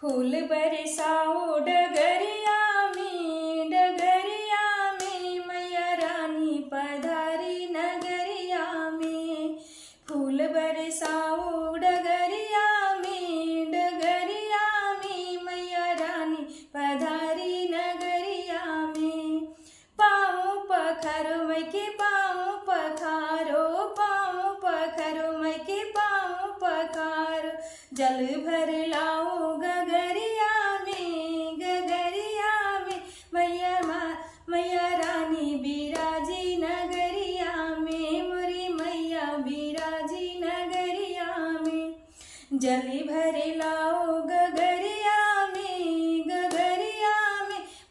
फूल बरसाओ डगरिया में मैया रानी पधारी नगरिया में। फूल बरसाओ डगरिया में मैया रानी पधारी नगरिया में। पाँव पखारो मैं के पाँव पखारो मैं के पाँव पखारो। जल भर लाओ गगरिया में मैया रानी बिराजी नगरिया में। मोरी मैया बिराजी नगरिया में। जल भर लाओ गगरिया में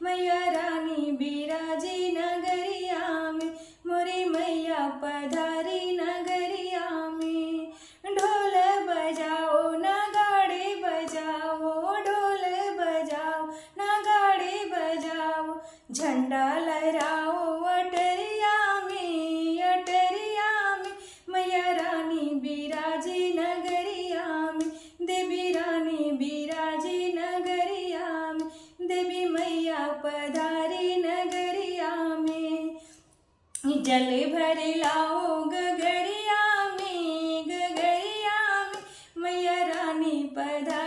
मैया रानी बिराजी नगरिया में। मोरी मैया पधारी नगरिया में। ढोल बजाओ नगाड़े बजाओ, ढोल बजाओ नगाड़े बजाओ। झंडा लहराओ अटरिया में मैया रानी बिराजी नगरिया में। देवी रानी बिराजी नगरिया में। देवी मैया पधारी नगरिया में। जल भर लाओ गगरिया में मैया रानी पधारी।